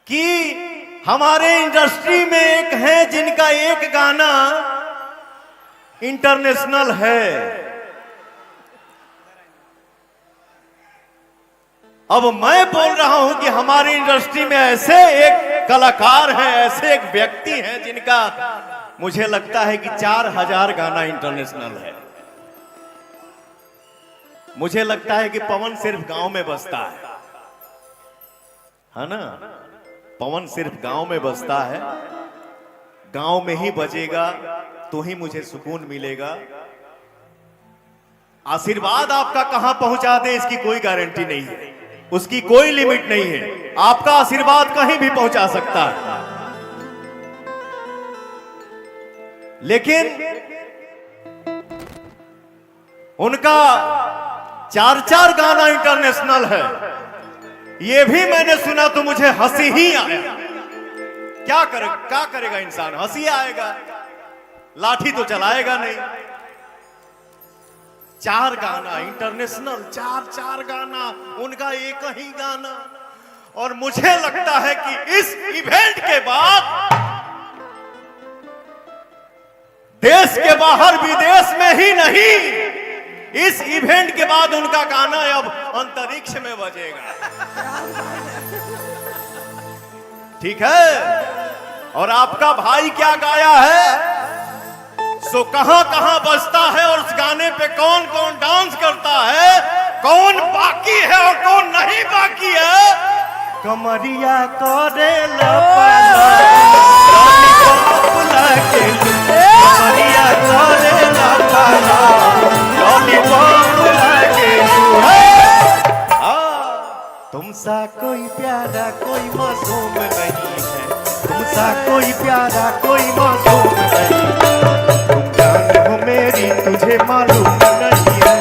कि हमारे इंडस्ट्री में एक है जिनका एक गाना इंटरनेशनल है। अब मैं बोल रहा हूं कि हमारी इंडस्ट्री में ऐसे एक कलाकार हैं, ऐसे एक व्यक्ति हैं जिनका मुझे लगता है कि 4000 गाना इंटरनेशनल है। मुझे लगता है कि पवन सिर्फ गांव में बसता है ना? पवन सिर्फ गांव में बसता है, गांव में ही बजेगा तो ही मुझे सुकून मिलेगा। आशीर्वाद आपका कहां पहुंचा दे इसकी कोई गारंटी नहीं है, उसकी कोई लिमिट नहीं है। आपका आशीर्वाद कहीं भी पहुंचा सकता है, लेकिन उनका 4 गाना इंटरनेशनल है। ये भी मैंने सुना तो मुझे हंसी ही आया। क्या करेगा इंसान? हंसी आएगा, लाठी तो चलाएगा नहीं। 4 गाना इंटरनेशनल, 4 गाना, उनका एक ही गाना। और मुझे लगता है कि इस इवेंट के बाद देश के बाहर विदेश में ही नहीं, इस इवेंट के बाद उनका गाना अब अंतरिक्ष में बजेगा। ठीक है? और आपका भाई क्या गाया है सो कहां कहां बजता है, और उस गाने पे कौन कौन डांस करता है, कौन बाकी है और कौन नहीं बाकी है। कमरिया करे तुमसा कोई प्यारा कोई मासूम नहीं है, तुमसा कोई प्यारा कोई मासूम नहीं है। तुम जान हो मेरी तुझे मालूम नहीं है।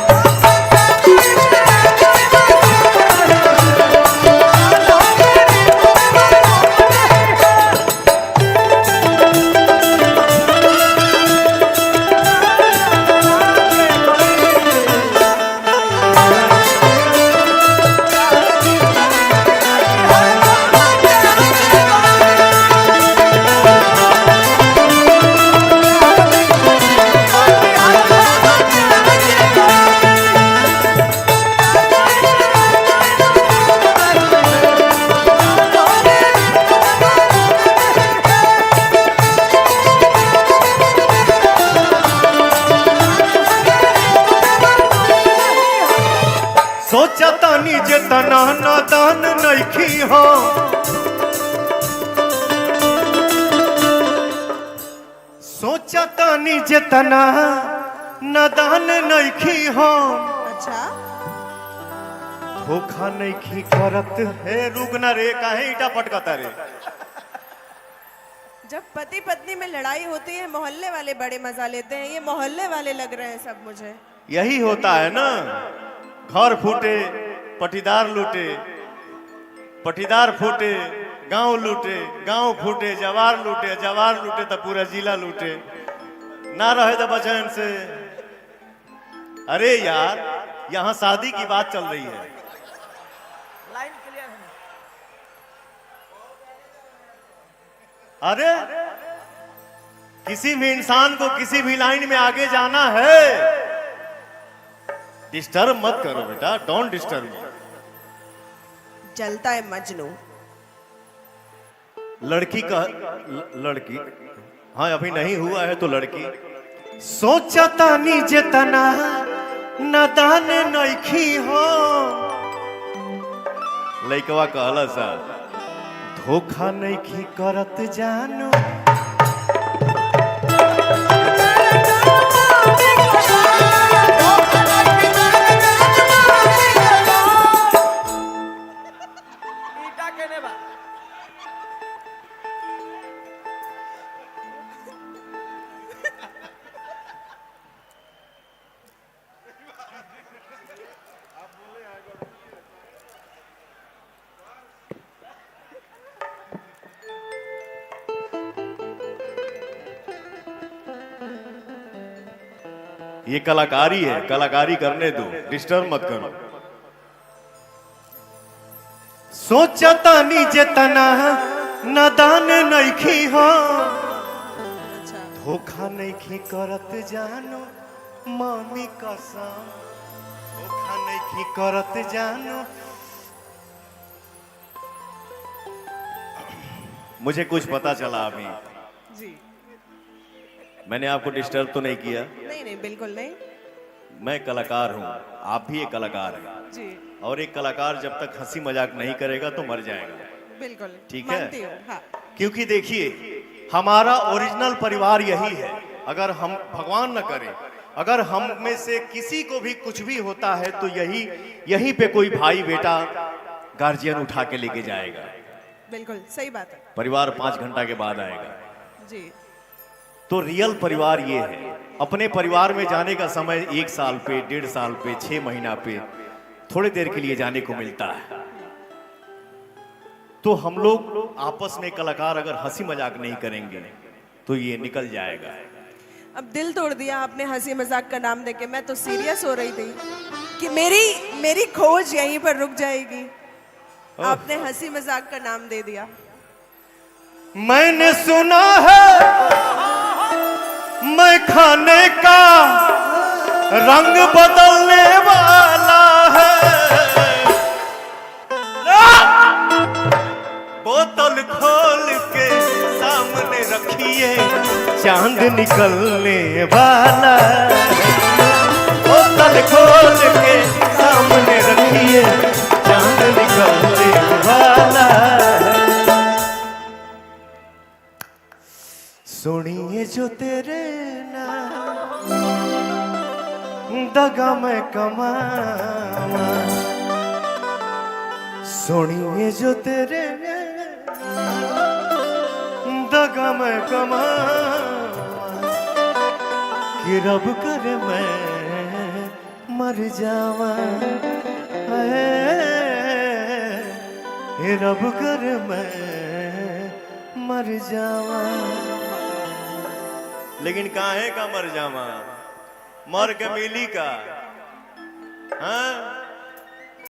सोचतानी जे तना नादान नइखी हो, सोचतानी जे तना नादान नइखी हो। अच्छा, धोखा नइखी करत है। रुकना रे, काहे ईटा पटकता रे? जब पति पत्नी में लड़ाई होती है मोहल्ले वाले बड़े मजा लेते हैं। ये मोहल्ले वाले लग रहे हैं सब मुझे। यही होता है ना, घर फूटे पटीदार लूटे, पटीदार फूटे गांव लूटे, गांव फूटे जवार लूटे, जवार लूटे तो पूरा जिला लूटे। ना रहे तो बचन से। अरे यार, यहां शादी की बात चल रही है। लाइन क्लियर है। अरे किसी भी इंसान को किसी भी लाइन में आगे जाना है, डिस्टर्ब मत करो बेटा, डोंट डिस्टर्ब मी। जलता है मजनू। लड़की का लड़की, हाँ अभी नहीं हुआ है तो लड़की। सोचता नी जेतना नादान नइखी हो। लइकवा कहला सा धोखा नइखी करत जानो। ये कलाकारी है, कलाकारी करने दो, डिस्टर्ब मत करो। सोचता नी जेतना नदान नइखी हो, अच्छा धोखा नइखी करत जानो मम्मी कसम, धोखा नइखी करत जानो। मुझे कुछ पता चला अभी, जी। मैंने आपको डिस्टर्ब तो नहीं किया? नहीं नहीं बिल्कुल नहीं। मैं कलाकार हूँ, आप भी एक कलाकार हैं, जी और एक कलाकार जब तक हंसी मजाक नहीं करेगा तो मर जाएगा। बिल्कुल ठीक है? मानती हूँ हाँ। क्योंकि देखिए, हमारा ओरिजिनल परिवार यही है। अगर हम, भगवान न करे, अगर हम में से किसी को भी कुछ भी होता है तो यहीं पे कोई भाई बेटा गार्जियन उठा के लेके जाएगा। बिल्कुल सही बात है। परिवार 5 घंटा के बाद आएगा। जी तो रियल परिवार ये है। अपने परिवार में जाने का समय 1 साल पे, 1.5 साल पे, 6 महीना पे, थोड़ी देर के लिए जाने को मिलता है। तो हम लोग आपस में कलाकार अगर हंसी मजाक नहीं करेंगे तो ये निकल जाएगा। अब दिल तोड़ दिया आपने हंसी मजाक का नाम देके। मैं तो सीरियस हो रही थी कि मेरी खोज यहीं पर रुक जाएगी। आपने हंसी मजाक का नाम दे दिया। मैंने सुना है मैं खाने का रंग बदलने वाला है, बोतल खोल के सामने रखिए चांद निकलने वाला है, बोतल खोल के सामने रखिए चांद निकलने वाला है। सुनिए जो तेरे नाम दगा मैं कमावा, सुनिए जो तेरे दगा मैं कमावा, कि रब करे मैं मर जावा, हे रब करे मैं मर जावा। लेकिन काहे का मर जावा, मर के मिली का? हाँ